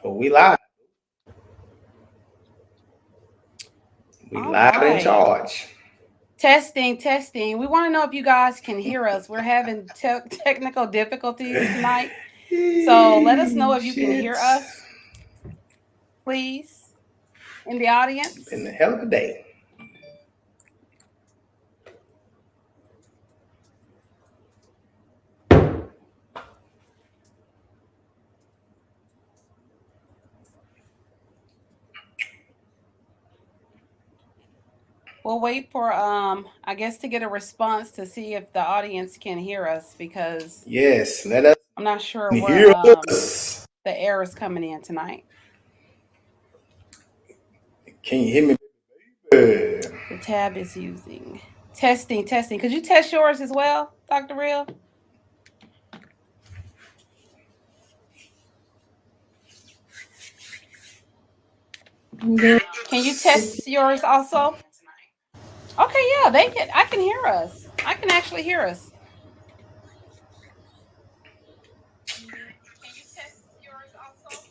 Oh, we live. We All live and in right. charge. Testing, testing. We want to know if you guys can hear us. We're having technical difficulties tonight. So let us know if you can Shit. hear us, please, in the Been a audience. hell of a day. We'll wait for I guess to get a response to see if the audience can hear us because Yes, let us I'm not sure where hear us. the air is coming in tonight. Can you hear me? Baby? The tab is using. Testing, testing. Could you test yours as well, Dr. Real? Can you test yours also? Okay, yeah, they can. I can hear us. I can actually hear us.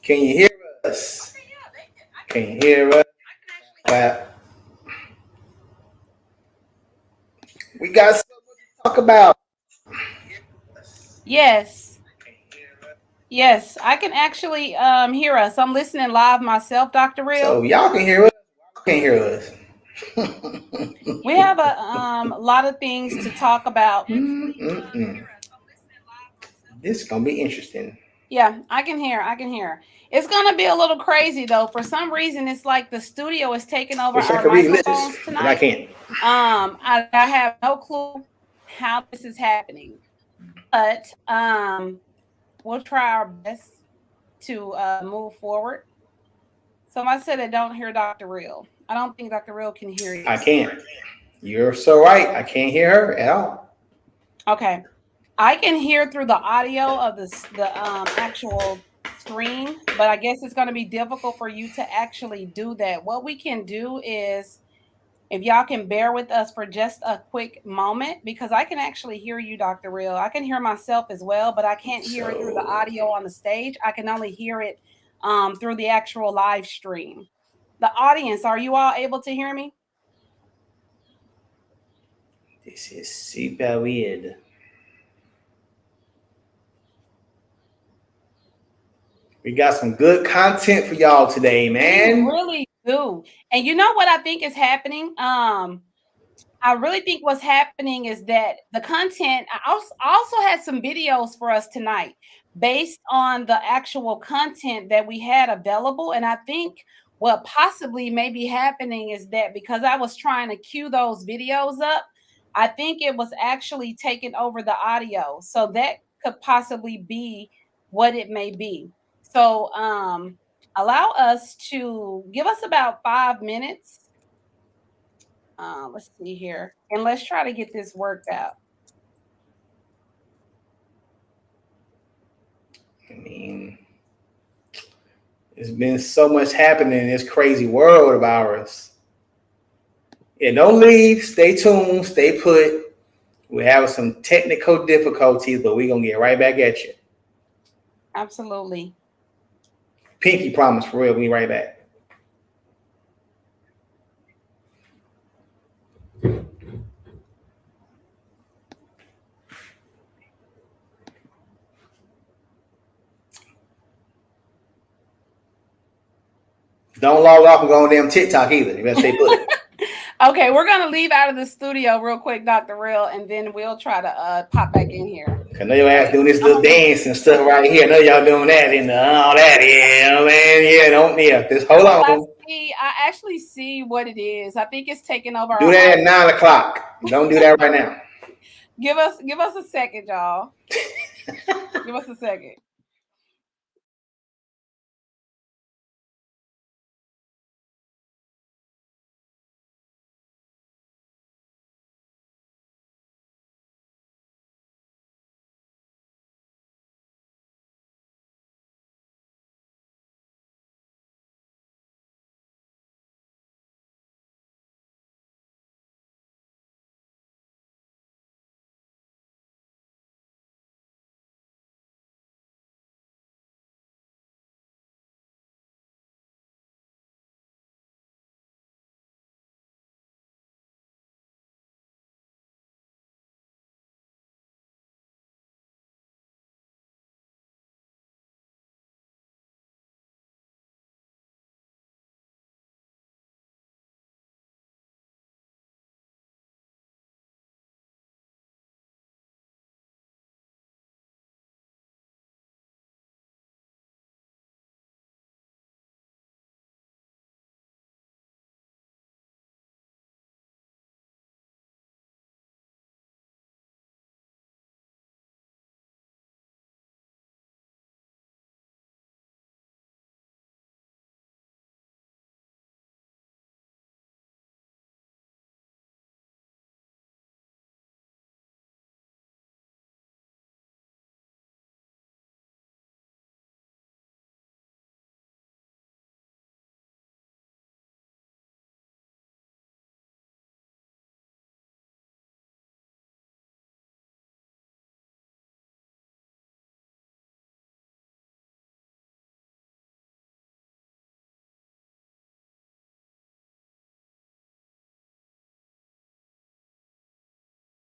Can you hear us? Can you hear us? Well, we got something to talk about. Yes, yes, I can actually hear us. I'm listening live myself, Dr. Real. So y'all can hear us. Y'all can hear us. We have a lot of things to talk about. Mm-mm-mm. This is gonna be interesting. Yeah, I can hear. I can hear. It's gonna be a little crazy though. For some reason, it's like the studio is taking over Wish I our could read lips, microphones but I tonight. can't. I have no clue how this is happening, but we'll try our best to move forward. Somebody said they don't hear Dr. Real. I don't think Dr. Real can hear you. I can't. You're so right. I can't hear her at all. Okay. I can hear through the audio of the actual screen, but I guess it's going to be difficult for you to actually do that. What we can do is if y'all can bear with us for just a quick moment because I can actually hear you, Dr. Real. I can hear myself as well, but I can't hear it through the So audio on the stage. I can only hear it through the actual live stream. The audience, are you all able to hear me? this is super weird. We got some good content for y'all today, We man. really do. And you know what I think is happening? I really think what's happening is that the content, I also had some videos for us tonight based on the actual content that we had available. And I think what possibly may be happening is that because I was trying to cue those videos up, I think it was actually taking over the audio. So that could possibly be what it may be. So allow us to give us about 5 minutes. Let's see here. And let's try to get this worked out. I mean, there's been so much happening in this crazy world of ours. Yeah, don't leave. Stay tuned. Stay put. We're having some technical difficulties, but we're gonna get right back at you. Absolutely. Pinky promise for real. We right back. Don't log off and go on damn TikTok either. You better stay put. Okay, we're gonna leave out of the studio real quick, Dr. Real, and then we'll try to pop back in here. I know your ass Okay. doing this I'm little gonna dance and stuff right here. I know y'all doing that and all that. Yeah, man. Yeah, don't just hold oh I on. see. I actually see what it is. I think it's taking over Do our that at audio. 9 o'clock. Don't do that right now. Give us a second, y'all. Give us a second.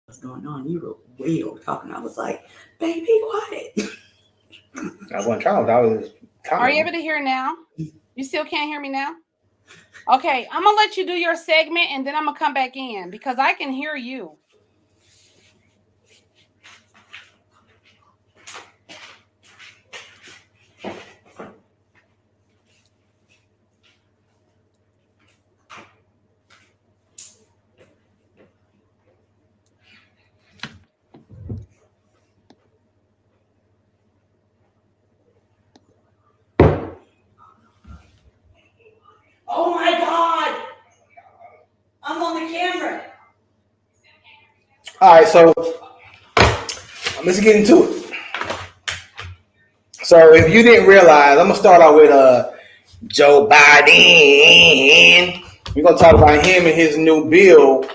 what's going on? You were way over talking. I was like, baby, be quiet. I wasn't trying. I was talking. Are you able to hear now? You still can't hear me now? Okay, I'm gonna let you do your segment and then I'm gonna come back in because I can hear you. Oh my God! I'm on the camera. All right, so let's get into it. So if you didn't realize, I'm gonna start out with Joe Biden. We're gonna talk about him and his new bill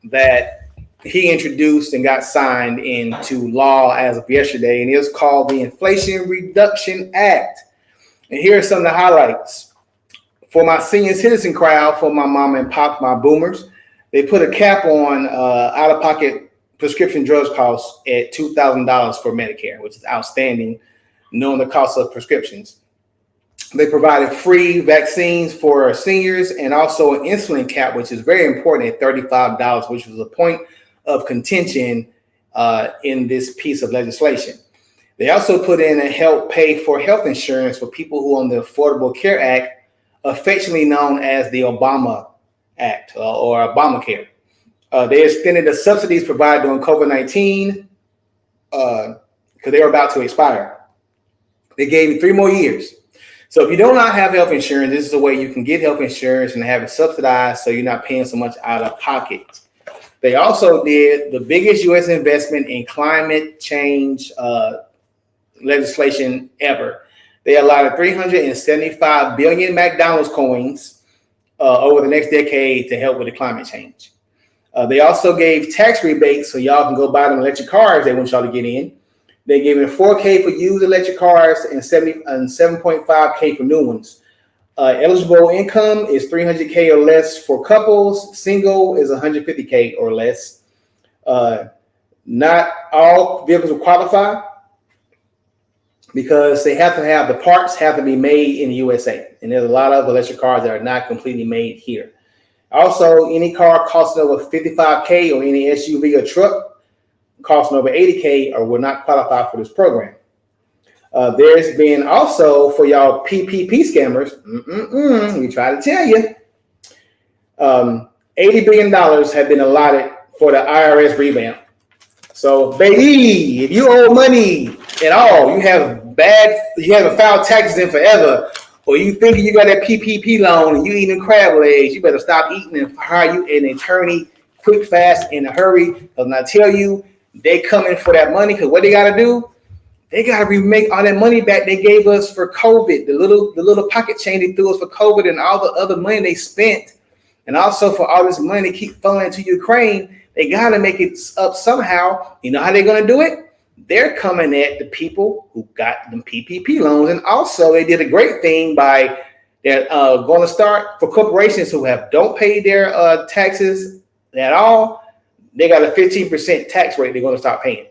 that he introduced and got signed into law as of yesterday, and it was called the Inflation Reduction Act. And here are some of the highlights. For my senior citizen crowd, for my mom and pop, my boomers, they put a cap on out-of-pocket prescription drugs costs at $2,000 for Medicare, which is outstanding, knowing the cost of prescriptions. They provided free vaccines for seniors and also an insulin cap, which is very important at $35, which was a point of contention in this piece of legislation. They also put in a help pay for health insurance for people who own the Affordable Care Act, affectionately known as the Obama Act or Obamacare. They extended the subsidies provided during COVID-19 because they were about to expire. They gave you 3 more years. So if you do not have health insurance, this is a way you can get health insurance and have it subsidized so you're not paying so much out of pocket. They also did the biggest U.S. investment in climate change legislation ever. They allotted 375 billion McDonald's coins over the next decade to help with the climate change. They also gave tax rebates so y'all can go buy them electric cars they want y'all to get in. They gave it $4K for used electric cars and $7.5K for new ones. Eligible income is $300K or less for couples. Single is $150K or less. Not all vehicles will qualify, because they have to have the parts have to be made in the USA. And there's a lot of electric cars that are not completely made here. Also, any car costing over $55K or any SUV or truck costing over $80K or will not qualify for this program. There's been also, for y'all PPP scammers, we try to tell you, $80 billion have been allotted for the IRS revamp. So, baby, if you owe money at all, you haven't filed taxes in forever, or you thinking you got that PPP loan and you eating crab legs, you better stop eating and hire you an attorney quick, fast, in a hurry. Because I tell you, they coming for that money, because what they got to do, they got to remake all that money back they gave us for COVID, the little pocket change they threw us for COVID and all the other money they spent. And also for all this money they keep funneling to Ukraine, they got to make it up somehow. You know how they're going to do it? They're coming at the people who got them PPP loans. And also they did a great thing by they're going to start for corporations who don't pay their taxes at all. They got a 15% tax rate they're going to start paying.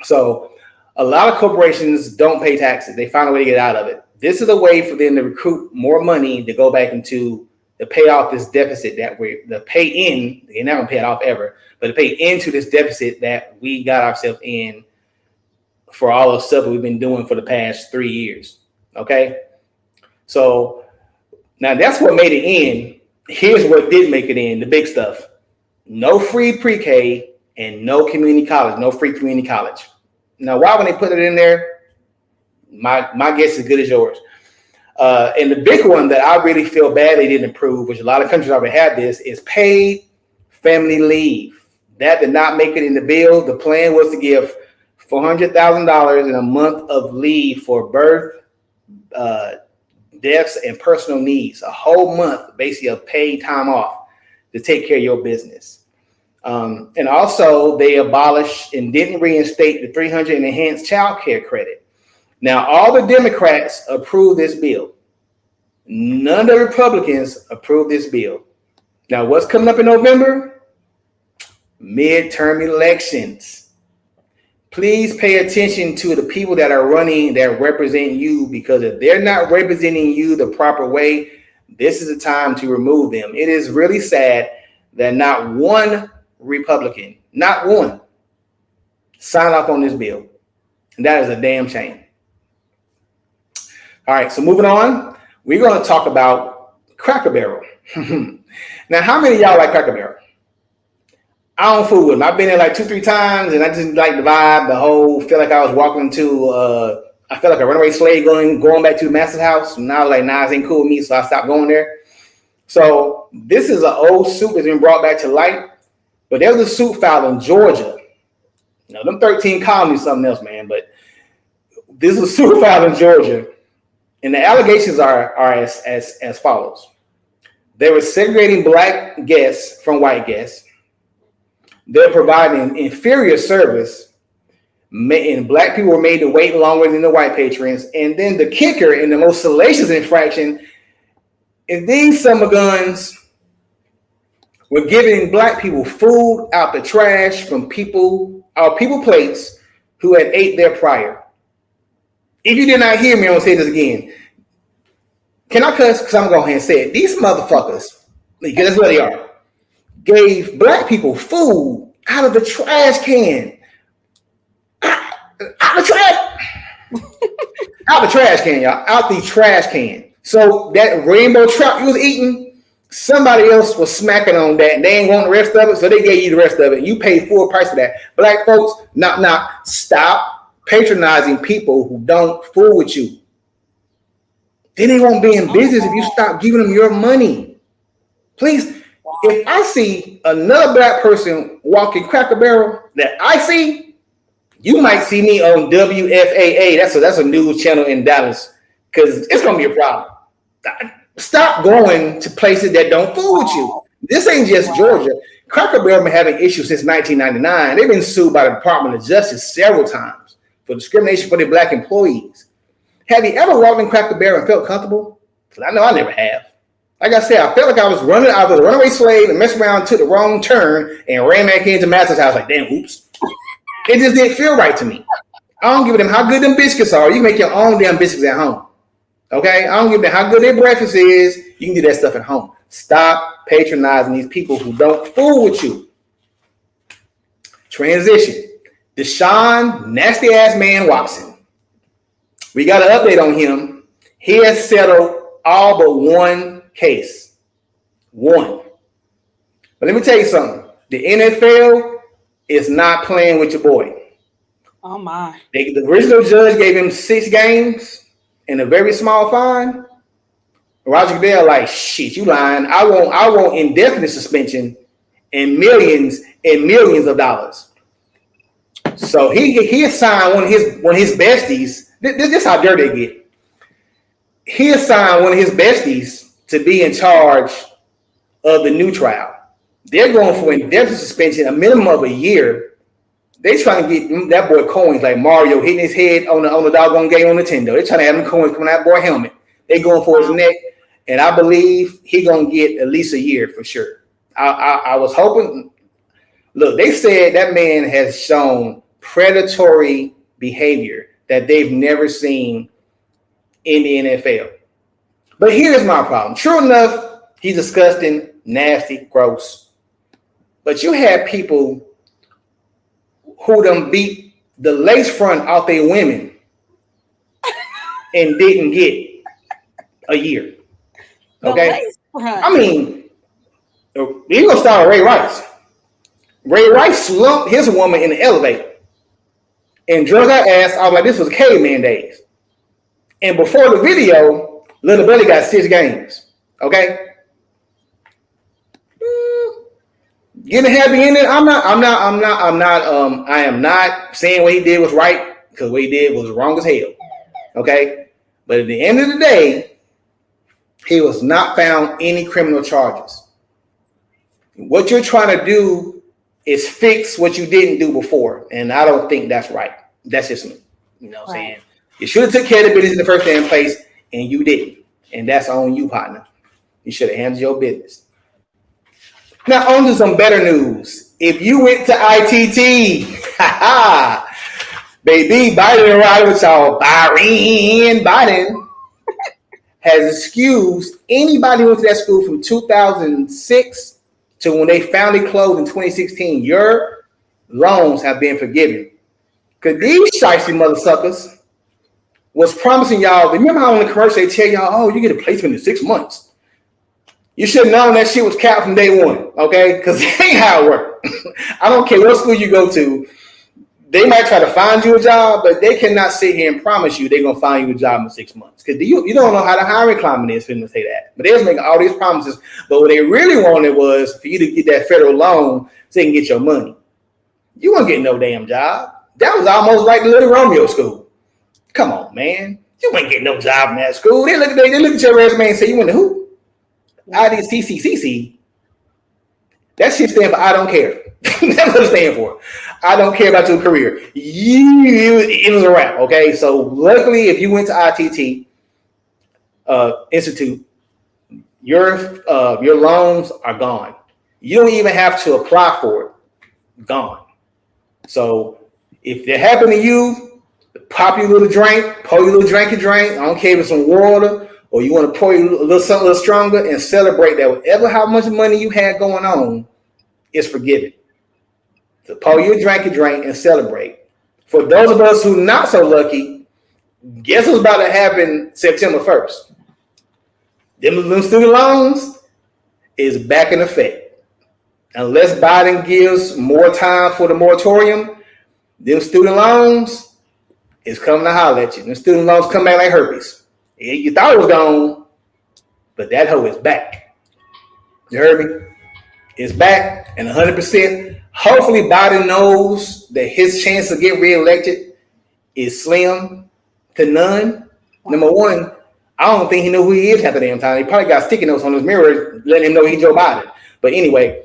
So a lot of corporations don't pay taxes. They find a way to get out of it. This is a way for them to recruit more money to go back into to pay off this deficit that they're not gonna pay it off ever, but to pay into this deficit that we got ourselves in for all the stuff that we've been doing for the past 3 years. Okay. So now that's what made it in. Here's what did make it in, the big stuff. No free pre-K and no community college, no free community college. Now, why would they put it in there? My guess is as good as yours. And the big one that I really feel bad they didn't approve, which a lot of countries already have this, is paid family leave. That did not make it in the bill. The plan was to give $400,000 in a month of leave for birth, deaths, and personal needs. A whole month, basically, of paid time off to take care of your business. And also, they abolished and didn't reinstate the $300 enhanced child care credit. Now, all the Democrats approved this bill. None of the Republicans approved this bill. Now, what's coming up in November? midterm elections. Please pay attention to the people that are running that represent you, because if they're not representing you the proper way, this is the time to remove them. It is really sad that not one Republican, not one, signed off on this bill. And that is a damn shame. All right, so moving on, we're going to talk about Cracker Barrel. Now, how many of y'all like Cracker Barrel? I don't fool with them. I've been there like 2-3 times, and I just like the vibe, the whole, feel like I was walking into, I felt like a runaway slave going back to the master's house. And I was like, nah, this ain't cool with me, so I stopped going there. So this is an old suit that's been brought back to light, but there was a suit filed in Georgia. Now, them 13 colonies something else, man, but this is a suit filed in Georgia, and the allegations are as follows. They were segregating black guests from white guests. They're providing inferior service, and black people were made to wait longer than the white patrons. And then the kicker and the most salacious infraction is these summer guns were giving black people food out the trash from people plates who had ate there prior. If you did not hear me, I'm gonna say this again. Can I cuss? Because I'm gonna go ahead and say it. These motherfuckers, because that's what they are, gave black people food out of the trash can. Out the trash. Out the trash can, y'all. Out the trash can. So that rainbow trout you was eating, somebody else was smacking on that, and they ain't want the rest of it, so they gave you the rest of it. You paid full price for that. Black folks, stop patronizing people who don't fool with you. Then they won't be in business if you stop giving them your money. Please, if I see another black person walking Cracker Barrel that I see, you might see me on WFAA. That's a news channel in Dallas, because it's gonna be a problem. Stop going to places that don't fool with you. This ain't just Georgia. Cracker Barrel been having issues since 1999. They've been sued by the Department of Justice several times for discrimination for their black employees. Have you ever walked in Cracker Barrel and felt comfortable? Because I know I never have. Like I said, I felt like I was a runaway slave and messed around, took the wrong turn, and ran back into Master's house like, damn, oops. It just didn't feel right to me. I don't give a damn how good them biscuits are. You can make your own damn biscuits at home. Okay? I don't give a damn how good their breakfast is. You can do that stuff at home. Stop patronizing these people who don't fool with you. Transition. DeShawn nasty ass man Watson. We got an update on him. He has settled all but one case. One. But let me tell you something. The NFL is not playing with your boy. Oh my. The original judge gave him 6 games and a very small fine. Roger Goodell like, shit, you lying. I want indefinite suspension and millions of dollars. So he assigned one of his besties. This is how dirty they get. He assigned one of his besties to be in charge of the new trial. They're going for indefinite suspension, a minimum of a year. They trying to get that boy coins like Mario hitting his head on the doggone game on Nintendo. They're trying to have him coins coming out of that boy helmet. They going for his neck, and I believe he gonna get at least a year for sure. I was hoping. Look, they said that man has shown predatory behavior that they've never seen in the NFL. But here's my problem. True enough, he's disgusting, nasty, gross. But you have people who done beat the lace front off their women and didn't get a year. Okay? I mean, you're going to start with Ray Rice. Ray Rice slumped his woman in the elevator and drug her ass. I was like, this was caveman days. And before the video, Little Billy got 6 games. Okay? Getting happy in it. I am not saying what he did was right, because what he did was wrong as hell. Okay? But at the end of the day, he was not found any criminal charges. What you're trying to do is fix what you didn't do before. And I don't think that's right. That's just me. You know what I'm saying? You should have took care of the business in the first damn place, and you didn't. And that's on you, partner. You should have handled your business. Now, on to some better news. If you went to ITT, baby, Biden arrived with y'all. Biden has excused anybody who went to that school from 2006 to when they finally closed in 2016. Your loans have been forgiven. Because these shicey mother suckers was promising y'all, remember how on the commercial they tell y'all, oh, you get a placement in 6 months. You should have known that shit was capped from day one, okay? Because that ain't how it works. I don't care what school you go to. They might try to find you a job, but they cannot sit here and promise you they're going to find you a job in 6 months. Because you don't know how the hiring climate is for them to say that. But they was making all these promises. But what they really wanted was for you to get that federal loan so they can get your money. You won't get no damn job. That was almost like the Little Romeo school. Come on, man. You ain't getting no job in that school. They look at your resume and say, you went to who? IDCCCC. That shit stands for I don't care. That's what it stands for. I don't care about your career. It was a wrap, okay? So luckily, if you went to ITT Institute, your loans are gone. You don't even have to apply for it. Gone. So if it happened to you, pop your little drink, pour your little drinky drink. I don't care if it's some water or you want to pour your little something a little stronger and celebrate that whatever how much money you had going on is forgiven. So pour your drinky drink and celebrate. For those of us who not so lucky, guess what's about to happen September 1st? Them student loans is back in effect. Unless Biden gives more time for the moratorium, them student loans is coming to holler at you. Them student loans come back like herpes. You thought it was gone, but that hoe is back. You heard me? It's back and 100%. Hopefully Biden knows that his chance of getting reelected is slim to none. Number one, I don't think he knew who he is half the damn time. He probably got sticky notes on his mirror letting him know he's Joe Biden. But anyway,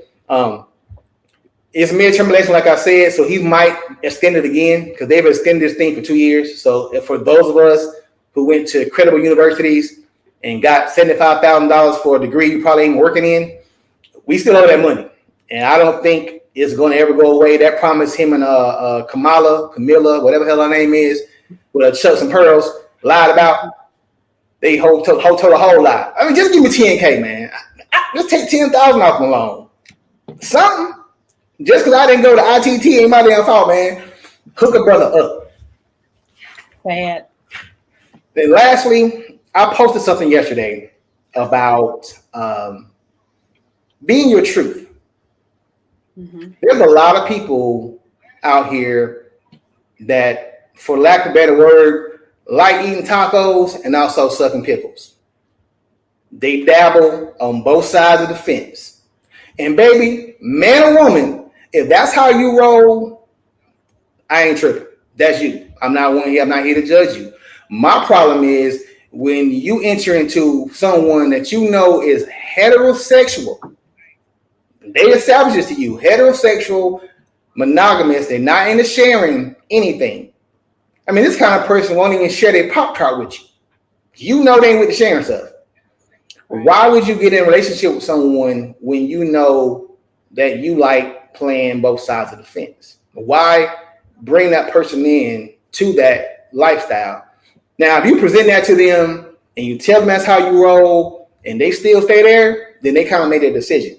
it's a midterm election, like I said, so he might extend it again because they've extended this thing for 2 years. So for those of us who went to credible universities and got $75,000 for a degree you probably ain't working in, we still owe that money. And I don't think it's going to ever go away. That promise him and Camilla, whatever the hell her name is, with her chucks and pearls, lied about. They told a whole lot. I mean, just give me 10K, man. Just take 10,000 off my loan. Something. Just because I didn't go to ITT ain't my damn fault, man. Hook a brother up. Bad. Then lastly, I posted something yesterday about being your truth. Mm-hmm. There's a lot of people out here that, for lack of a better word, like eating tacos and also sucking pickles. They dabble on both sides of the fence. And baby, man or woman, if that's how you roll, I ain't tripping. That's you. I'm not here to judge you. My problem is when you enter into someone that you know is heterosexual. They establish this to you, heterosexual, monogamous. They're not into sharing anything. I mean, this kind of person won't even share their Pop-Tart with you. You know they ain't with the sharing stuff. Why would you get in a relationship with someone when you know that you like playing both sides of the fence? Why bring that person in to that lifestyle? Now, if you present that to them and you tell them that's how you roll and they still stay there, then they kind of made their decision.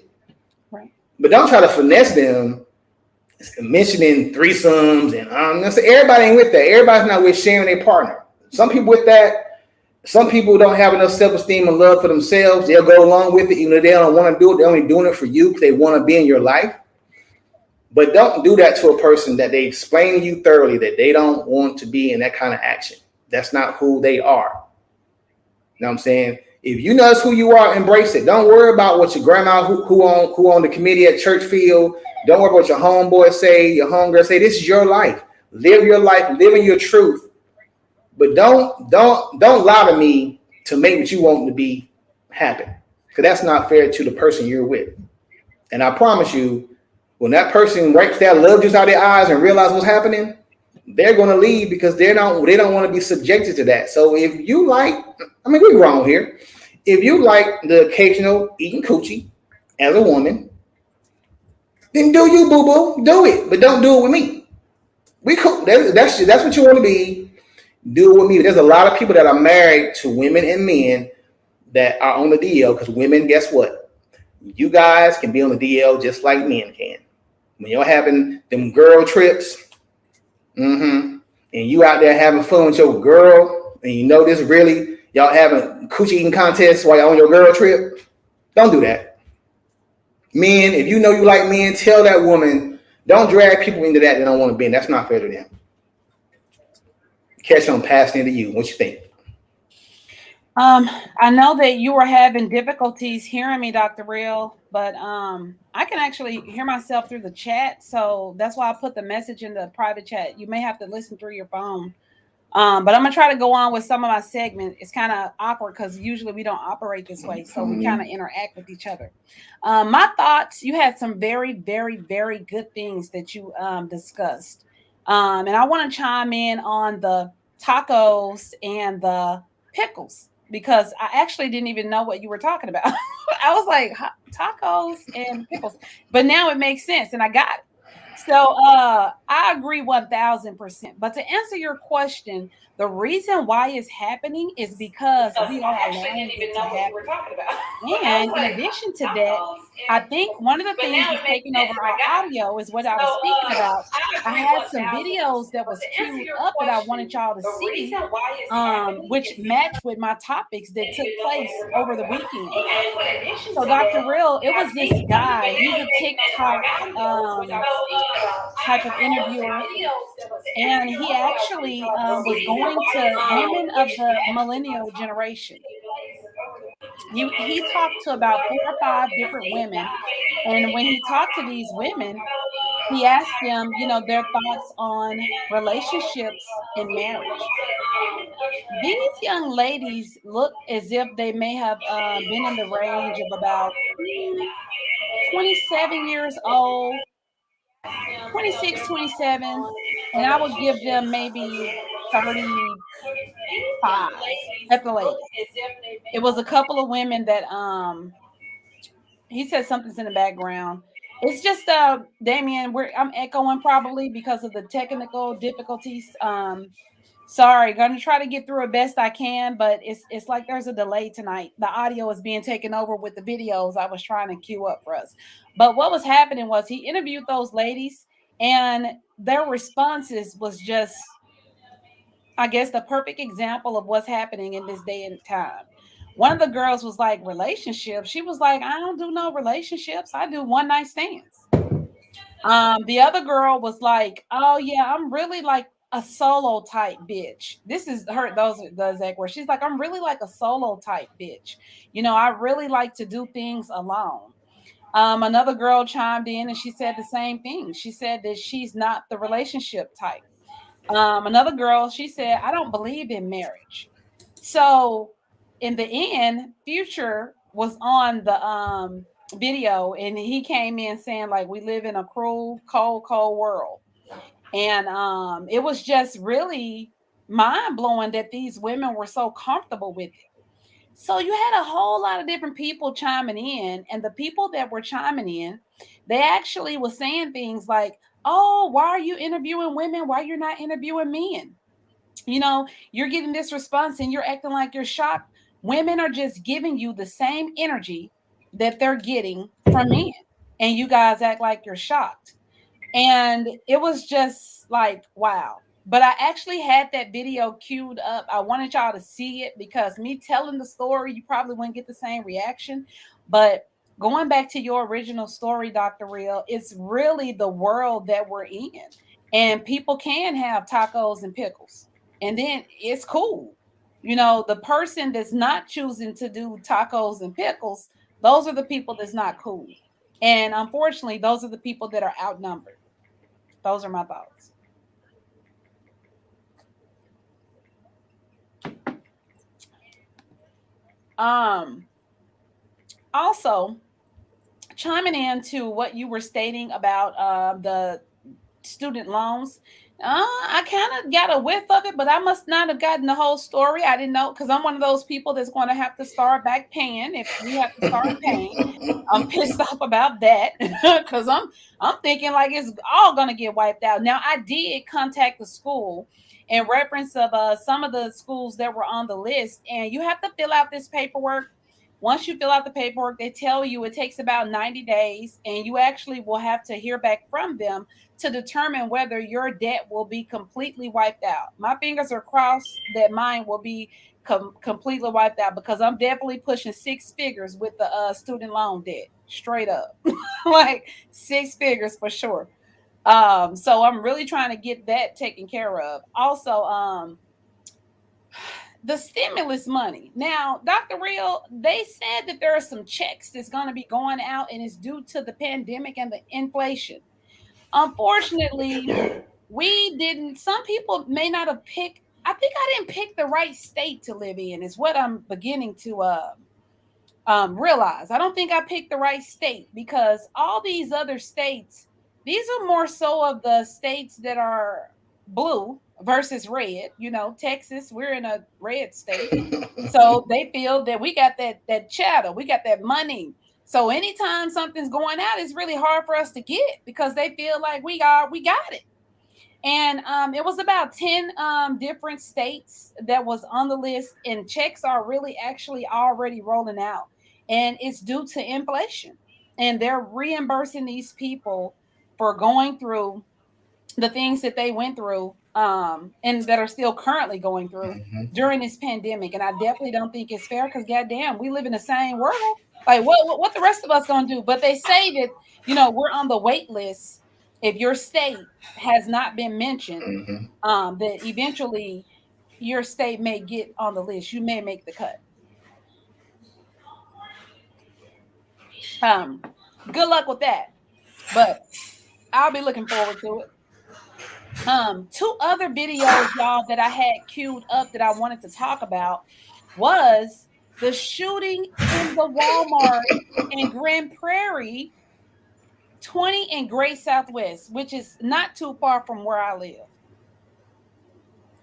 Right. But don't try to finesse them mentioning threesomes and everybody ain't with that. Everybody's not with sharing their partner. Some people with that. Some people don't have enough self-esteem and love for themselves. They'll go along with it even though they don't want to do it. They're only doing it for you because they want to be in your life. But don't do that to a person that they explain to you thoroughly that they don't want to be in that kind of action. That's not who they are. You know what I'm saying? If you know that's who you are, embrace it. Don't worry about what your grandma who on the committee at church feel. Don't worry about what your homeboy say, your homegirl say. This is your life. Live your life. Live in your truth. But don't lie to me to make what you want to be happen. Because that's not fair to the person you're with. And I promise you, when that person wipes that love juice out of their eyes and realize what's happening, they're going to leave because they don't want to be subjected to that. So if you we're grown here. If you like the occasional eating coochie as a woman, and you know that ain't with the sharing stuff, then Then do you, boo boo? Do it, but don't do it with me. We cool. That's what you want to be. Do it with me. There's a lot of people that are married to women and men that are on the DL because women, guess what? You guys can be on the DL just like men can. When you're having them girl trips, and you out there having fun with your girl, and you know this really, y'all having coochie eating contests while you're on your girl trip, don't do that. Men, if you know you like men, tell that woman, don't drag people into that don't want to be in. That's not fair to them. Kesha, I'm passing it to you. What you think? I know that you were having difficulties hearing me, Dr. Real, but I can actually hear myself through the chat. So that's why I put the message in the private chat. You may have to listen through your phone. But I'm gonna try to go on with some of my segment. It's kind of awkward because usually we don't operate this way, so we kind of interact with each other. My thoughts. You had some very, very, very good things that you discussed, and I want to chime in on the tacos and the pickles because I actually didn't even know what you were talking about. I was like tacos and pickles, but now it makes sense, and I got it. So I agree 1000%. But to answer your question, the reason why it's happening is because we are allowing it to happen. And in addition to that, I think one of the things that's taking over our audio is what I was speaking about. I had some videos that was queued up that I wanted y'all to see, which match with my topics that took place over the weekend. So Dr. Real, it was this guy. He's a TikTok type of interviewer, and he actually was going to women of the millennial generation. He talked to about 4 or 5 different women, and when he talked to these women, he asked them, their thoughts on relationships and marriage. These young ladies look as if they may have been in the range of about 27 years old, 26, 27, and I would give them maybe 35 at the latest. It was a couple of women that he said something's in the background. It's just Damien, I'm echoing probably because of the technical difficulties. Sorry, gonna try to get through it best I can, but it's like there's a delay tonight. The audio is being taken over with the videos I was trying to queue up for us. But what was happening was he interviewed those ladies, and their responses was just, I guess, the perfect example of what's happening in this day and time. One of the girls was like, relationships. She was like, I don't do no relationships. I do one night stands. The other girl was like, oh yeah, I'm really like a solo type bitch. This is her, those are the exact words. She's like, I'm really like a solo type bitch. I really like to do things alone. Another girl chimed in and she said the same thing. She said that she's not the relationship type. Another girl, she said, I don't believe in marriage. So in the end, Future was on the video and he came in saying, like, we live in a cruel, cold, cold world. And it was just really mind-blowing that these women were so comfortable with it. So you had a whole lot of different people chiming in, and the people that were chiming in, they actually were saying things like, oh, why are you interviewing women? Why you're not interviewing men? You're getting this response and you're acting like you're shocked. Women are just giving you the same energy that they're getting from men, and you guys act like you're shocked. And it was just like, wow. But I actually had that video queued up. I wanted y'all to see it because me telling the story, you probably wouldn't get the same reaction. But going back to your original story, Dr. Real, it's really the world that we're in. And people can have tacos and pickles. And then it's cool. The person that's not choosing to do tacos and pickles, those are the people that's not cool. And unfortunately, those are the people that are outnumbered. Those are my thoughts. Also, chiming into what you were stating about the student loans, I kind of got a whiff of it, but I must not have gotten the whole story. I didn't know because I'm one of those people that's going to have to start back paying if we have to start paying. I'm pissed off about that because I'm thinking like it's all going to get wiped out. Now I did contact the school in reference of some of the schools that were on the list, and you have to fill out this paperwork. Once you fill out the paperwork, they tell you it takes about 90 days, and you actually will have to hear back from them to determine whether your debt will be completely wiped out. My fingers are crossed that mine will be completely wiped out because I'm definitely pushing six figures with the student loan debt, straight up, like six figures for sure. So I'm really trying to get that taken care of. Also, the stimulus money. Now, Dr. Real, they said that there are some checks that's going to be going out and it's due to the pandemic and the inflation. Unfortunately, we didn't, some people may not have picked, I think I didn't pick the right state to live in, is what I'm beginning to realize. I don't think I picked the right state because all these other states, these are more so of the states that are blue versus red. You know, Texas, we're in a red state. So they feel that we got that chatter, we got that money. So anytime something's going out, it's really hard for us to get because they feel like we got it. And it was about 10 different states that was on the list, and checks are really actually already rolling out. And it's due to inflation. And they're reimbursing these people for going through the things that they went through and that are still currently going through during this pandemic. And I definitely don't think it's fair because goddamn, we live in the same world. Like what the rest of us gonna do? But they say that, you know, we're on the wait list. If your state has not been mentioned, that eventually your state may get on the list. You may make the cut. Um, Good luck with that. But I'll be looking forward to it. Two other videos, y'all, that I had queued up that I wanted to talk about was the shooting in the Walmart in Grand Prairie, 20 in Great Southwest, which is not too far from where I live.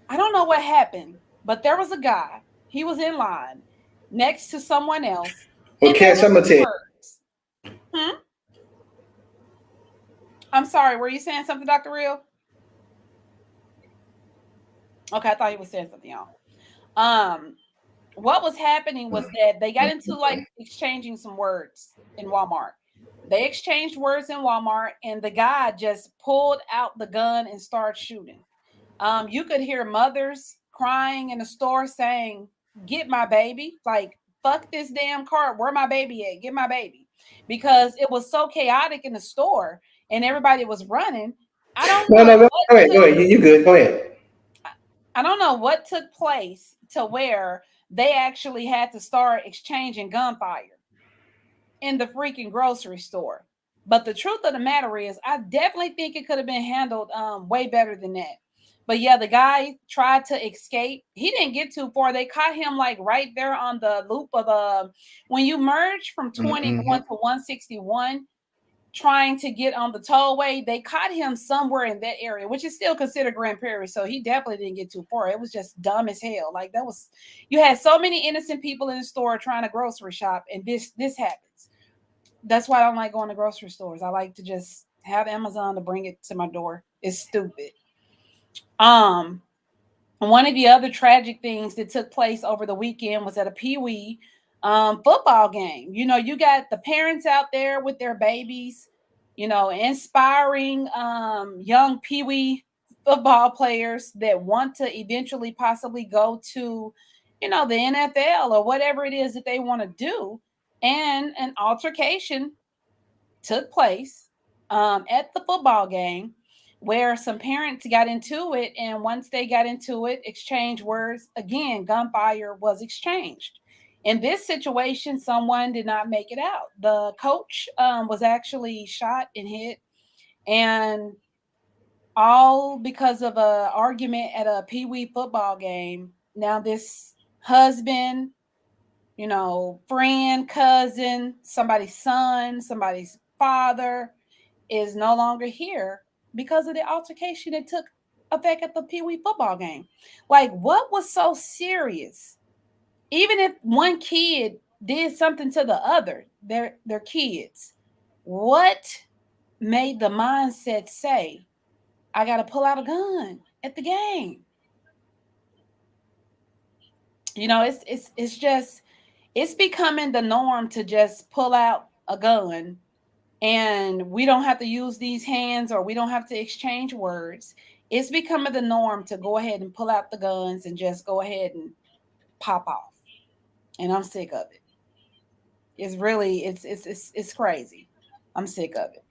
I don't know what happened, but there was a guy. He was in line next to someone else. Well, And there Cash, I'm were gonna tell you. words. I'm sorry, were you saying something, Dr. Real? Okay, I thought he was saying something, y'all. What was happening was that they got into like exchanging some words in Walmart. They exchanged words in Walmart, and the guy just pulled out the gun and started shooting. You could hear mothers crying in the store saying, "Get my baby!" Like, "Fuck this damn car. Where my baby at? Get my baby!" Because it was so chaotic in the store and everybody was running. I don't No, know no, what go ahead. You good? Go ahead. I don't know what took place to where they actually had to start exchanging gunfire in the freaking grocery store. But the truth of the matter is, I definitely think it could have been handled way better than that. But yeah, the guy tried to escape. He didn't get too far. They caught him like right there on the loop of when you merge from 20 going to 161, trying to get on the tollway. They caught him somewhere in that area, which is still considered Grand Prairie. So he definitely didn't get too far. It was just dumb as hell. Like that was, you had so many innocent people in the store trying to grocery shop, and this happens. That's why I don't like going to grocery stores. I like to just have Amazon to bring it to my door. It's stupid. Um, One of the other tragic things that took place over the weekend was at a Pee Wee football game. You know, you got the parents out there with their babies, you know, inspiring young Pee Wee football players that want to eventually possibly go to, you know, the NFL or whatever it is that they want to do. And an altercation took place at the football game where some parents got into it. And once they got into it, exchange words, again, gunfire was exchanged. In this situation, someone did not make it out. The coach was actually shot and hit, and all because of a argument at a Pee Wee football game. Now this husband, you know, friend, cousin, somebody's son, somebody's father is no longer here because of the altercation that took effect at the Pee Wee football game. Like, what was so serious? Even if one kid did something to the other, their kids, what made the mindset say, I got to pull out a gun at the game? You know, it's just, it's becoming the norm to just pull out a gun, and we don't have to use these hands, or we don't have to exchange words. It's becoming the norm to go ahead and pull out the guns and just go ahead and pop off. And I'm sick of it. It's really, it's crazy. I'm sick of it.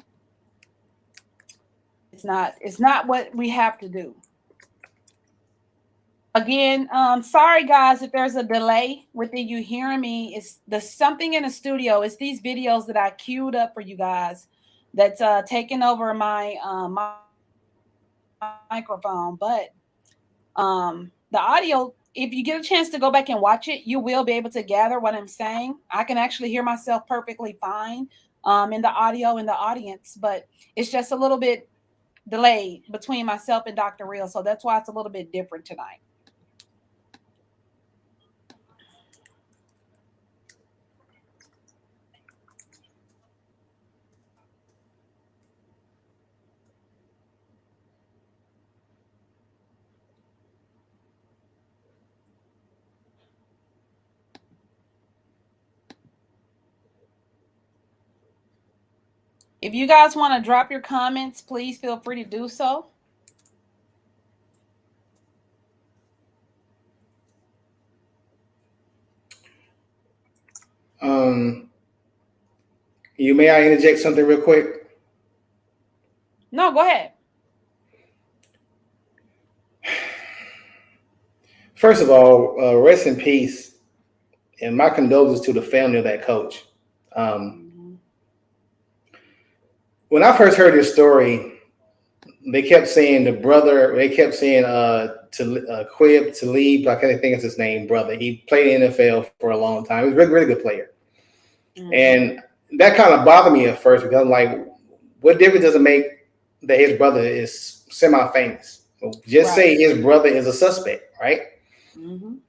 It's not what we have to do. Again, sorry guys if there's a delay within you hearing me. It's the something in the studio. It's these videos that I queued up for you guys that's taking over my microphone. But the audio, if you get a chance to go back and watch it, you will be able to gather what I'm saying. I can actually hear myself perfectly fine in the audio in the audience, but it's just a little bit delayed between myself and Dr. Real. So that's why it's a little bit different tonight. If you guys want to drop your comments, please feel free to do so. May I interject something real quick? No, go ahead. First of all, rest in peace, and my condolences to the family of that coach. When I first heard this story, they kept saying the brother. They kept saying Quib Talib. I can't think it's his name. Brother. He played in the NFL for a long time. He was a really, really good player, and that kind of bothered me at first because I'm like, what difference does it make that his brother is semi-famous? Just say his brother is a suspect, right?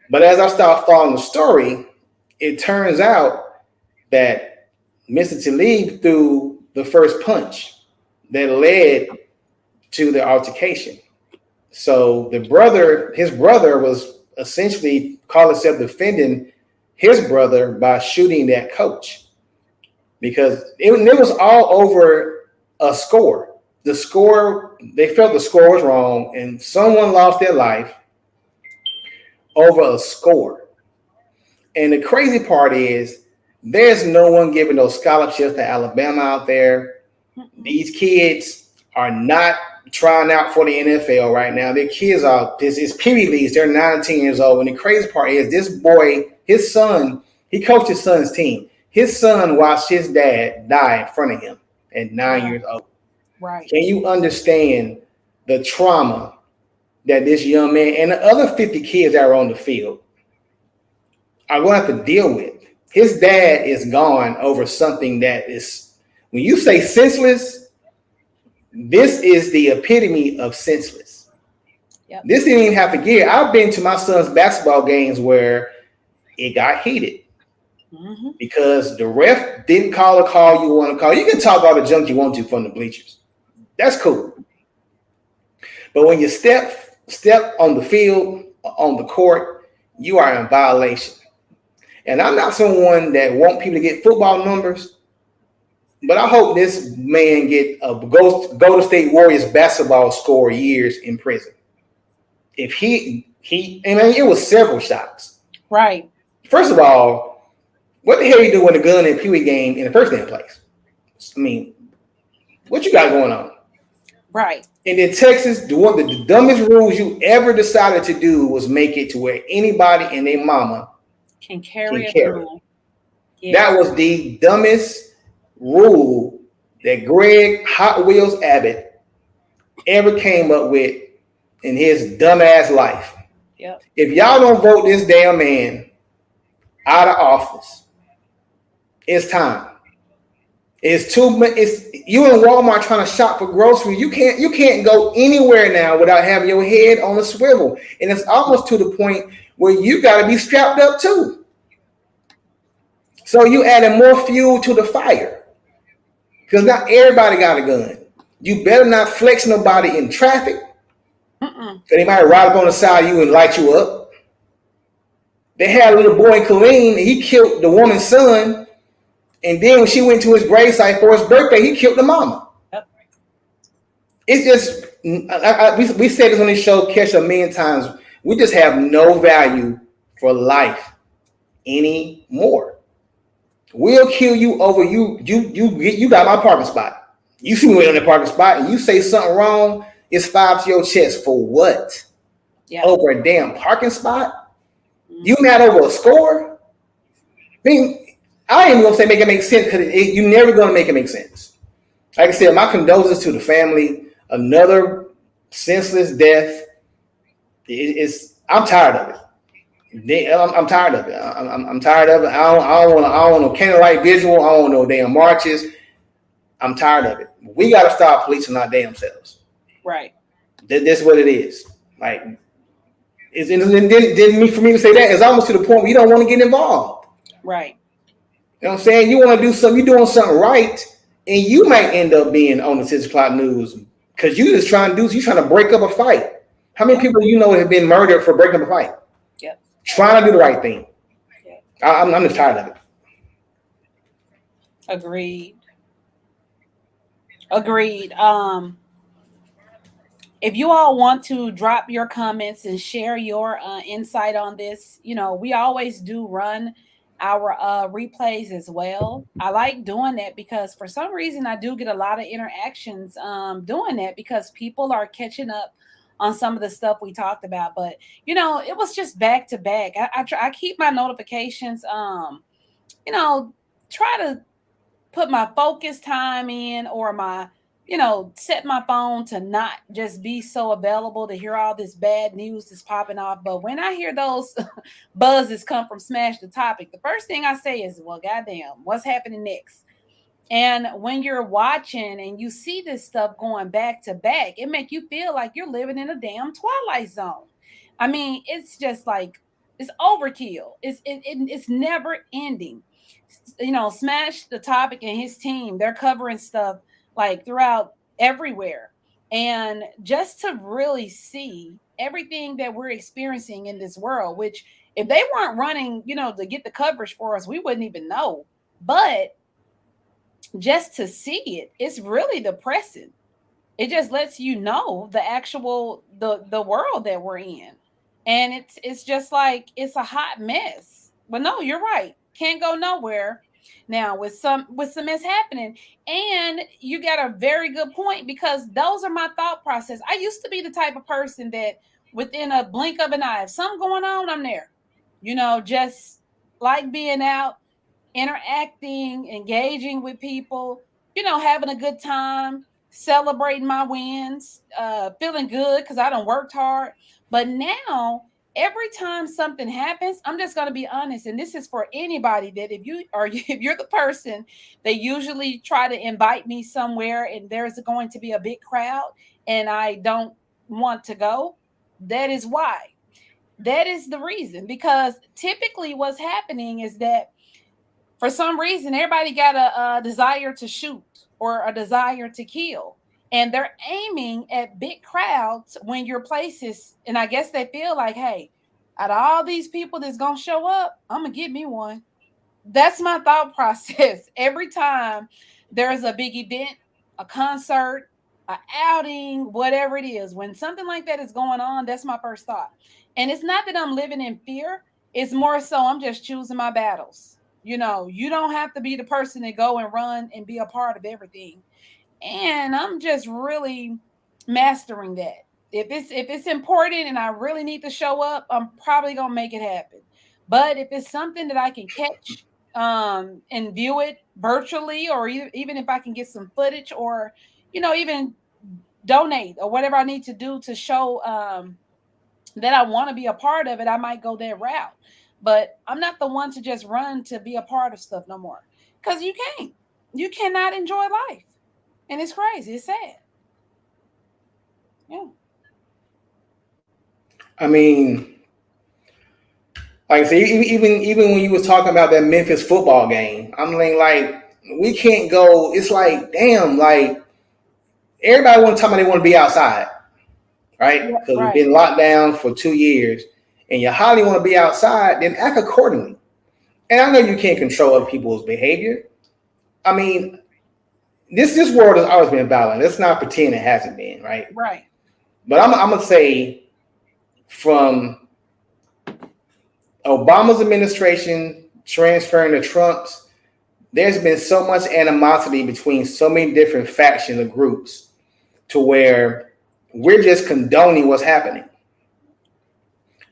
But as I start following the story, it turns out that Mr. Talib threw the first punch that led to the altercation. So his brother was essentially called himself defending his brother by shooting that coach because it was all over a score. The score, they felt the score was wrong, and someone lost their life over a score. And the crazy part is there's no one giving those scholarships to Alabama out there. These kids are not trying out for the NFL right now. Their kids are, this is Pee-wee leagues. They're 19 years old. And the crazy part is this boy, his son, he coached his son's team. His son watched his dad die in front of him at 9 years old. Right. Can you understand the trauma that this young man and the other 50 kids that are on the field are going to have to deal with? His dad is gone over something that is, when you say senseless, this is the epitome of senseless. Yep. This didn't even have to get. I've been to my son's basketball games where it got heated because the ref didn't call a call you want to call. You can talk all the junk you want to from the bleachers. That's cool. But when you step on the field, on the court, you are in violation. And I'm not someone that want people to get football numbers, but I hope this man get a Golden State Warriors basketball score years in prison. If he, I mean, it was several shots. Right. First of all, what the hell you do with a gun in a Pee-wee game in the first damn place? I mean, what you got going on? Right. And in Texas, the dumbest rules you ever decided to do was make it to where anybody and their mama can carry. Yeah. That was the dumbest rule that Greg Hot Wheels Abbott ever came up with in his dumbass life. Yep. If y'all don't vote this damn man out of office, it's time. It's too much. It's you in Walmart trying to shop for groceries. You can't go anywhere now without having your head on a swivel, and it's almost to the point where you got to be strapped up too. So you adding more fuel to the fire because not everybody got a gun. You better not flex nobody in traffic. Because they might ride up on the side of you and light you up. They had a little boy in Killeen, and he killed the woman's son. And then when she went to his gravesite for his birthday, he killed the mama. Yep. It's just, we said this on this show, Kesha, a million times. We just have no value for life anymore. We'll kill you over you got my parking spot. You see me on the parking spot, and you say something wrong, it's 5 to your chest for what? Yep. Over a damn parking spot? You mad over a score? I mean, I ain't even gonna say make it make sense because you're never gonna make it make sense. Like I said, my condolences to the family. Another senseless death. I'm tired of it. I'm tired of it. I'm tired of it. I don't want no candlelight visual. I don't want no damn marches. I'm tired of it. We got to stop policing our damn selves. Right. That's what it is. Like, for me to say that, it's almost to the point where you don't want to get involved. Right. You know what I'm saying? You want to do something, you're doing something right, and you might end up being on the 6 o'clock news because you're trying to break up a fight. How many people you know have been murdered for breaking up a fight? Yep. Trying to do the right thing. Yep. I'm just tired of it. Agreed. If you all want to drop your comments and share your insight on this, we always do run our replays as well. I like doing that because for some reason I do get a lot of interactions doing that because people are catching up on some of the stuff we talked about. But it was just back to back. I keep my notifications. Try to put my focus time in or my set my phone to not just be so available to hear all this bad news that's popping off. But when I hear those buzzes come from Smash the Topic, the first thing I say is, well, goddamn, what's happening next? And when you're watching and you see this stuff going back to back, it makes you feel like you're living in a damn Twilight Zone. I mean, it's just like, it's overkill. It's never ending. Smash the Topic and his team, they're covering stuff like throughout everywhere. And just to really see everything that we're experiencing in this world, which if they weren't running, to get the coverage for us, we wouldn't even know. But just to see it, it's really depressing. It just lets you know the actual, the world that we're in. And it's just like, it's a hot mess. But no, you're right. Can't go nowhere. Now with some mess happening, and you got a very good point because those are my thought process. I used to be the type of person that within a blink of an eye, if something going on, I'm there. Just like being out, interacting, engaging with people, having a good time, celebrating my wins, feeling good because I done worked hard. But now every time something happens, I'm just going to be honest. And this is for anybody that if you're the person that usually try to invite me somewhere and there's going to be a big crowd and I don't want to go, that is why. That is the reason, because typically what's happening is that for some reason, everybody got a desire to shoot or a desire to kill. And they're aiming at big crowds when your place is, and I guess they feel like, hey, out of all these people that's going to show up, I'm going to get me one. That's my thought process. Every time there's a big event, a concert, an outing, whatever it is, when something like that is going on, that's my first thought. And it's not that I'm living in fear. It's more so I'm just choosing my battles. You don't have to be the person to go and run and be a part of everything. And I'm just really mastering that. If it's important and I really need to show up, I'm probably gonna make it happen. But if it's something that I can catch and view it virtually, or even if I can get some footage, or even donate or whatever I need to do to show that I want to be a part of it, I might go that route. But I'm not the one to just run to be a part of stuff no more, because you can't. You cannot enjoy life. And it's crazy. It's sad. Yeah. I mean, like I said, even when you was talking about that Memphis football game, I'm like, we can't go. It's like, damn, like everybody want to talk about they want to be outside, right? Yeah, Because we've right. been locked down for 2 years, and you highly want to be outside, then act accordingly. And I know you can't control other people's behavior. I mean, this world has always been violent. Let's not pretend it hasn't been, right? Right. But I'm gonna say from Obama's administration transferring to Trump's, there's been so much animosity between so many different factions or groups to where we're just condoning what's happening.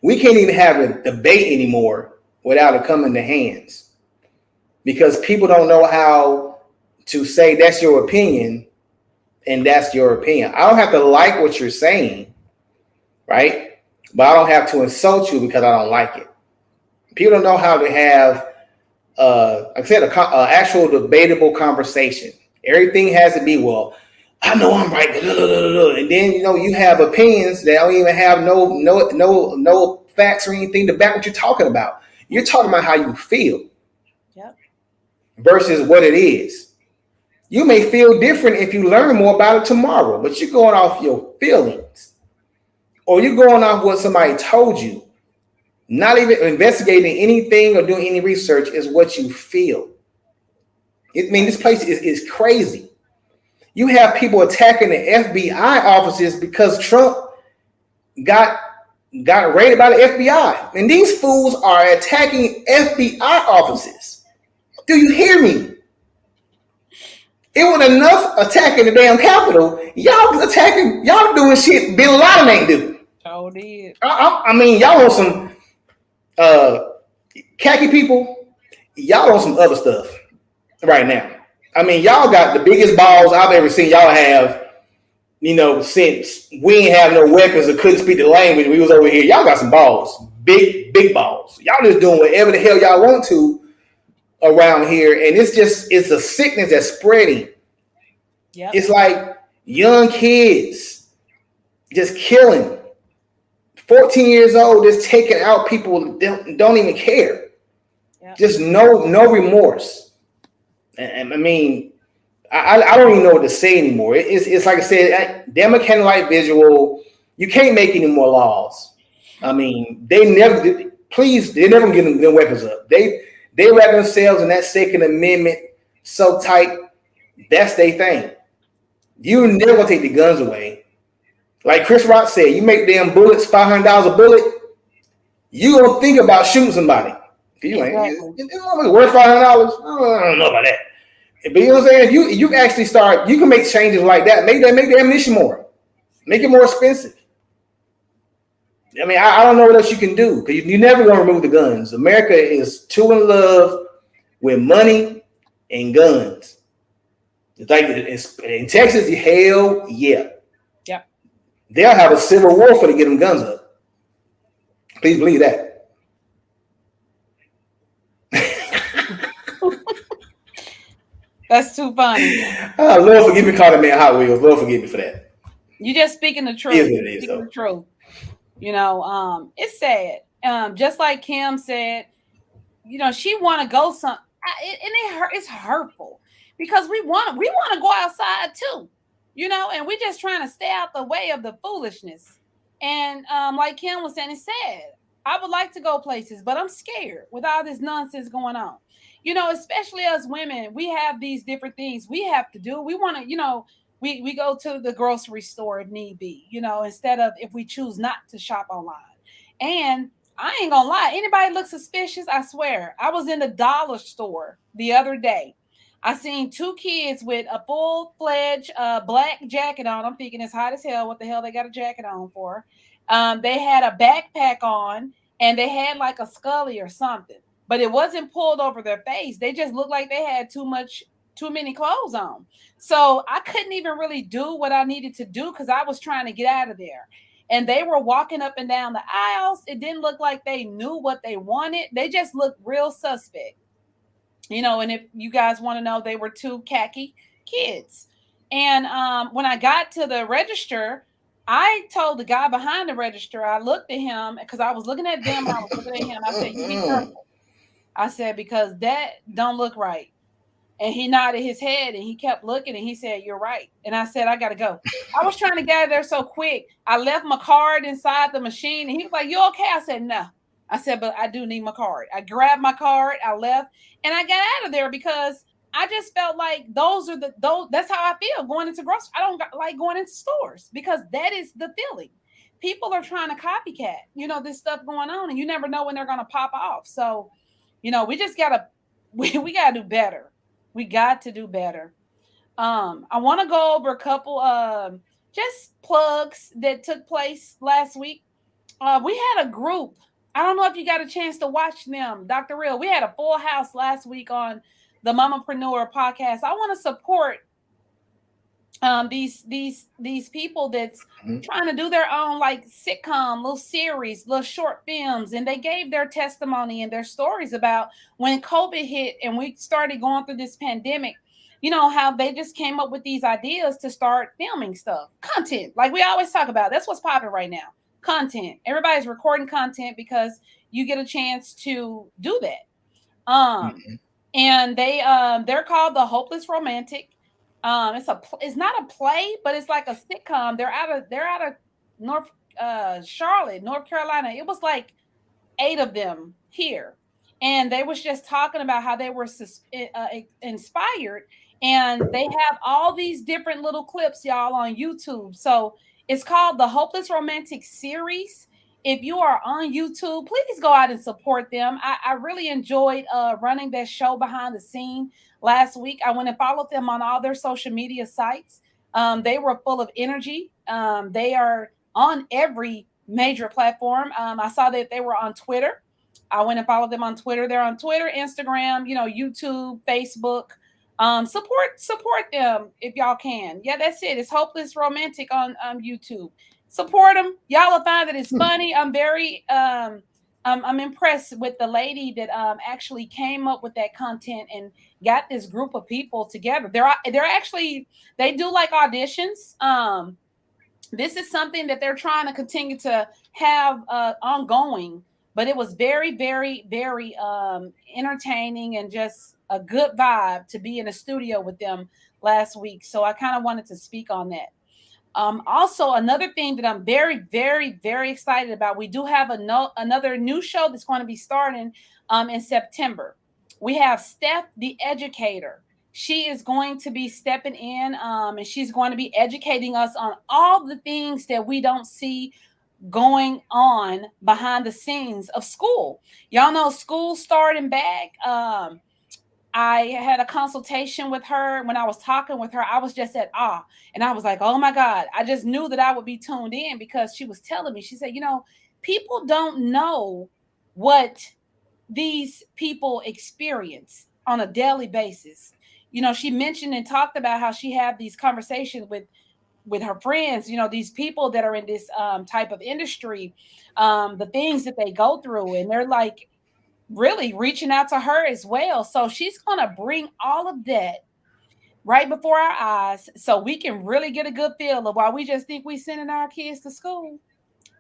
We can't even have a debate anymore without it coming to hands because people don't know how to say that's your opinion and that's your opinion. I don't have to like what you're saying, right? But I don't have to insult you because I don't like it. People don't know how to have, like I said, an actual debatable conversation. Everything has to be, well, I know I'm right, and then you have opinions that don't even have no facts or anything to back what you're talking about. You're talking about how you feel, yep, versus what it is. You may feel different if you learn more about it tomorrow, but you're going off your feelings, or you're going off what somebody told you. Not even investigating anything or doing any research is what you feel. I mean, this place is crazy. You have people attacking the FBI offices because Trump got raided by the FBI. And these fools are attacking FBI offices. Do you hear me? It was enough attacking the damn Capitol. Y'all doing shit Bin Laden ain't do. Oh, did. I mean, y'all on some khaki people. Y'all on some other stuff right now. I mean, y'all got the biggest balls I've ever seen y'all have, since we ain't have no weapons or couldn't speak the language. We was over here. Y'all got some balls. Big balls. Y'all just doing whatever the hell y'all want to around here. And it's a sickness that's spreading. Yep. It's like young kids just killing. 14 years old, just taking out people don't even care. Yep. Just no remorse. And I mean, I don't even know what to say anymore. It's like I said, damn candlelight visual. You can't make any more laws. I mean, they're never getting their weapons up. They wrap themselves in that Second Amendment so tight. That's their thing. You never gonna take the guns away. Like Chris Rock said, you make damn bullets $500 a bullet. You gonna think about shooting somebody. You ain't worth $500. I don't know about that. But you know what I'm saying? If you actually start, you can make changes like that. Make the ammunition more. Make it more expensive. I mean, I don't know what else you can do because you're never going to remove the guns. America is too in love with money and guns. It's like in Texas, hell yeah. Yep. They'll have a civil war for to get them guns up. Please believe that. That's too funny. Lord forgive me calling me a Hot Wheels. Lord forgive me for that. You just speaking the truth. The truth. It's sad. Just like Kim said, she want to go and it's hurtful because we want to go outside too, and we just trying to stay out the way of the foolishness. And like Kim was saying, it's sad. I would like to go places, but I'm scared with all this nonsense going on. Especially as women, we have these different things we have to do. We want to, we go to the grocery store if need be, instead of if we choose not to shop online. And I ain't gonna lie, anybody look suspicious, I swear. I was in the dollar store the other day. I seen two kids with a full-fledged black jacket on. I'm thinking it's hot as hell. What the hell they got a jacket on for? They had a backpack on and they had like a scully or something. But it wasn't pulled over their face. They just looked like they had too many clothes on. So I couldn't even really do what I needed to do because I was trying to get out of there. And they were walking up and down the aisles. It didn't look like they knew what they wanted. They just looked real suspect. And if you guys want to know, they were two khaki kids. And when I got to the register, I told the guy behind the register, I looked at him because I was looking at them and I was looking at him. I said, "You be careful." I said, "Because that don't look right." And he nodded his head and he kept looking and he said, "You're right." And I said, "I got to go." I was trying to get out of there so quick. I left my card inside the machine and he was like, "You okay?" I said, "No." I said, "But I do need my card." I grabbed my card, I left, and I got out of there because I just felt like those that's how I feel going into grocery. I don't like going into stores because that is the feeling. People are trying to copycat, this stuff going on, and you never know when they're gonna pop off. So, we just gotta we gotta do better. We got to do better. I want to go over a couple just plugs that took place last week. We had a group. I don't know if you got a chance to watch them, Dr. Real. We had a full house last week on the Mamapreneur podcast. I want to support these people that's trying to do their own like sitcom, little series, little short films, and they gave their testimony and their stories about when COVID hit and we started going through this pandemic. How they just came up with these ideas to start filming stuff, content, like we always talk about. That's what's popping right now. Content. Everybody's recording content because you get a chance to do that. And they're called the Hopeless Romantic. It's not a play, but it's like a sitcom. They're out of North Charlotte, North Carolina. It was like 8 of them here, and they was just talking about how they were inspired, and they have all these different little clips, y'all, on YouTube. So it's called the Hopeless Romantic series. If you are on YouTube, please go out and support them. I really enjoyed running that show behind the scene last week. I went and followed them on all their social media sites. They were full of energy. They are on every major platform. I saw that they were on Twitter. I went and followed them on Twitter. They're on Twitter, Instagram, YouTube, Facebook. Support them if y'all can. Yeah, that's it. It's Hopeless Romantic on YouTube. Support them. Y'all will find that it's funny. I'm impressed with the lady that actually came up with that content and got this group of people together. They're actually, they do like auditions. This is something that they're trying to continue to have ongoing, but it was very, very, very entertaining and just a good vibe to be in a studio with them last week. So I kind of wanted to speak on that. Also, another thing that I'm very, very, very excited about, we do have another new show that's going to be starting in September. We have Steph, the educator. She is going to be stepping in and she's going to be educating us on all the things that we don't see going on behind the scenes of school. Y'all know school starting back. I had a consultation with her. When I was talking with her, I was just at awe. And I was like, oh my God, I just knew that I would be tuned in because she was telling me, she said, people don't know what these people experience on a daily basis. She mentioned and talked about how she had these conversations with her friends, these people that are in this type of industry, the things that they go through. And they're like, really reaching out to her as well. So she's going to bring all of that right before our eyes so we can really get a good feel of why we just think we sending our kids to school.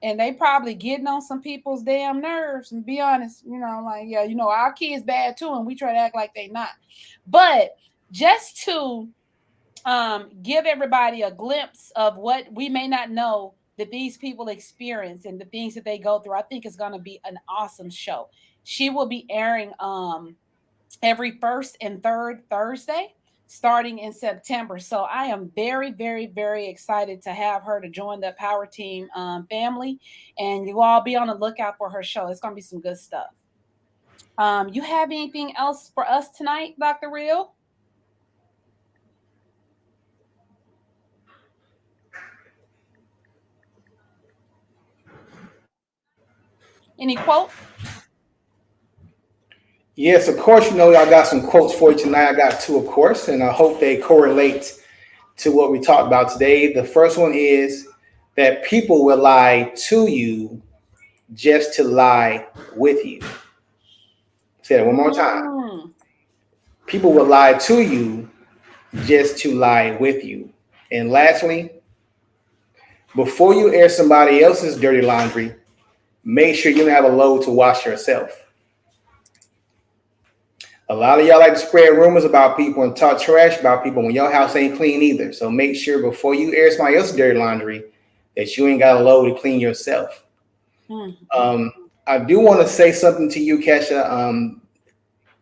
And they probably getting on some people's damn nerves, and be honest, our kids bad too, and we try to act like they not. But just to give everybody a glimpse of what we may not know that these people experience and the things that they go through, I think it's going to be an awesome show. She will be airing every first and third Thursday starting in September. So I am very, very, very excited to have her to join the PowerTeam family. And you all be on the lookout for her show. It's going to be some good stuff. You have anything else for us tonight, Dr. Real? Any quote? Yes, of course. I got some quotes for you tonight. I got 2, of course, and I hope they correlate to what we talked about today. The first one is that people will lie to you just to lie with you. Say that one more time. People will lie to you just to lie with you. And lastly, before you air somebody else's dirty laundry, make sure you don't have a load to wash yourself. A lot of y'all like to spread rumors about people and talk trash about people when your house ain't clean either. So make sure before you air somebody else's dirty laundry that you ain't got a load to clean yourself. I do want to say something to you, Kesha.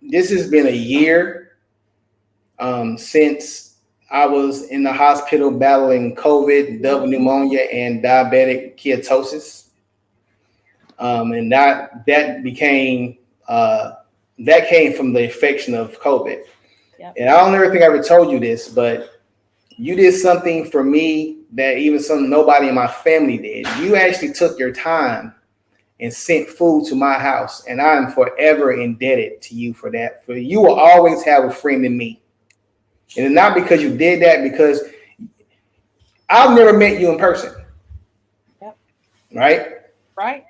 This has been a year since I was in the hospital battling COVID, double pneumonia, and diabetic ketosis. And that became that came from the infection of COVID. Yep. And I don't ever think I ever told you this, but you did something for me that even nobody in my family did. You actually took your time and sent food to my house, and I am forever indebted to you for that. For you will always have a friend in me, and not because you did that, because I've never met you in person. Yep. Right.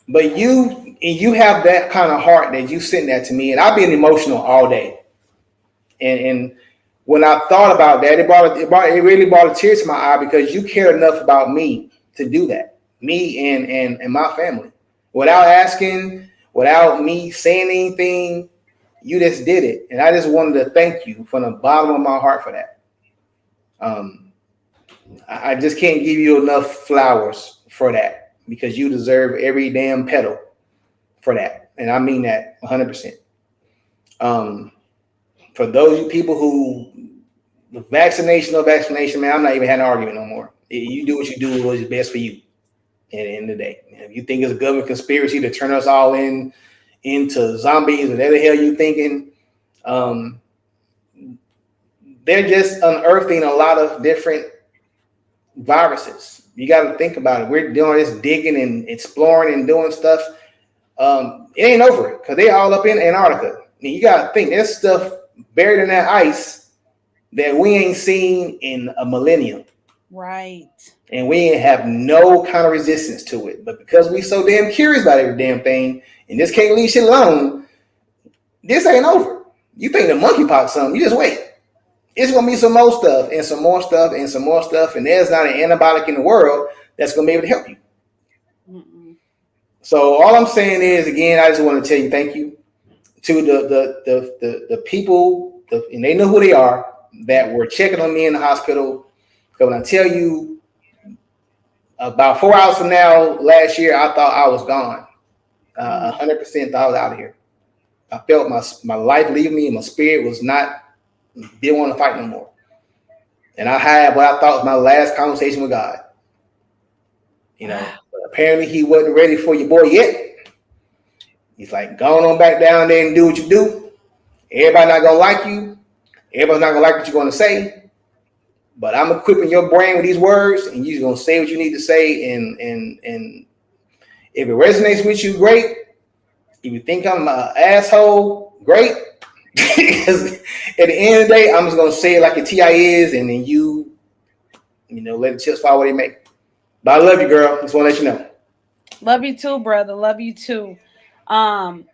But you have that kind of heart that you sent that to me, and I've been emotional all day. And when I thought about that, it really brought a tear to my eye, because you care enough about me to do that, me and my family, without asking, without me saying anything. You just did it, and I just wanted to thank you from the bottom of my heart for that. I just can't give you enough flowers for that, because you deserve every damn petal for that. And I mean that 100%. For those people who, vaccination, man, I'm not even having an argument no more. You do what you do, what is best for you at the end of the day. If you think it's a government conspiracy to turn us all into zombies, whatever the hell you thinking, they're just unearthing a lot of different viruses. You got to think about it. We're doing this digging and exploring and doing stuff. It ain't over because they're all up in Antarctica. I mean, you got to think there's stuff buried in that ice that we ain't seen in a millennium. Right. And we ain't have no kind of resistance to it. But because we so damn curious about every damn thing and just can't leave shit alone, this ain't over. You think the monkeypox something, you just wait. It's going to be some more stuff and some more stuff and some more stuff. And there's not an antibiotic in the world that's going to be able to help you. Mm-mm. So all I'm saying is, again, I just want to tell you thank you to the people, and they know who they are, that were checking on me in the hospital. Because when I tell you, about 4 hours from now, last year, I thought I was gone. 100% thought I was out of here. I felt my life leaving me, and my spirit was didn't want to fight no more. And I had what I thought was my last conversation with God. But apparently he wasn't ready for your boy yet. He's like, go on back down there and do what you do. Everybody not gonna like you. Everybody's not gonna like what you're gonna say. But I'm equipping your brain with these words, and you're gonna say what you need to say. And if it resonates with you, great. If you think I'm an asshole, great. Because at the end of the day, I'm just gonna say it like a TI is, and then you let the chips fall where they may. But I love you, girl. Just want to let you know. Love you too, brother. Love you too. One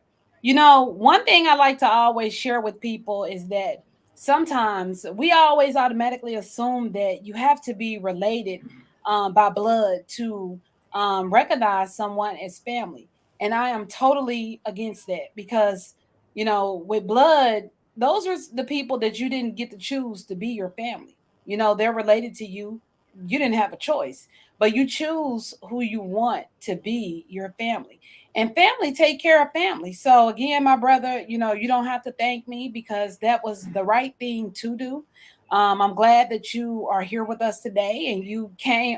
thing I like to always share with people is that sometimes we always automatically assume that you have to be related by blood to recognize someone as family. And I am totally against that, because, with blood, those are the people that you didn't get to choose to be your family. They're related to you. You didn't have a choice, but you choose who you want to be your family. And family take care of family. So again, my brother, you don't have to thank me, because that was the right thing to do. I'm glad that you are here with us today, and you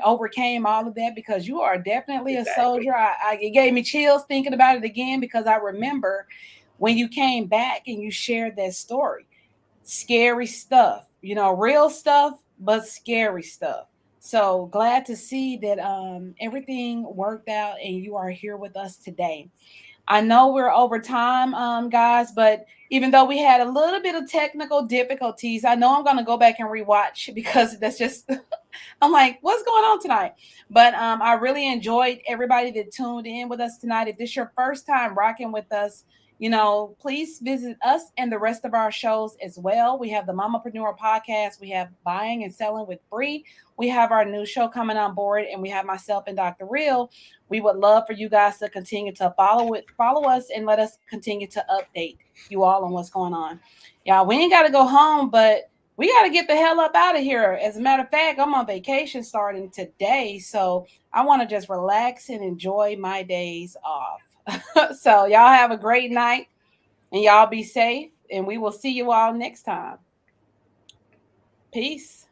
overcame all of that, because you are definitely a soldier. It gave me chills thinking about it again, because I remember when you came back and you shared that story. Scary stuff, real stuff, but scary stuff. So glad to see that everything worked out and you are here with us today. I know we're over time, guys, but even though we had a little bit of technical difficulties, I know I'm going to go back and rewatch, because that's just, I'm like, what's going on tonight? But I really enjoyed everybody that tuned in with us tonight. If this is your first time rocking with us, please visit us and the rest of our shows as well. We have the Mamapreneur podcast. We have Buying and Selling with Bree. We have our new show coming on board, and we have myself and Dr. Real. We would love for you guys to continue to follow us, and let us continue to update you all on what's going on. Y'all, we ain't got to go home, but we got to get the hell up out of here. As a matter of fact, I'm on vacation starting today, so I want to just relax and enjoy my days off. So y'all have a great night, and y'all be safe, and we will see you all next time. Peace.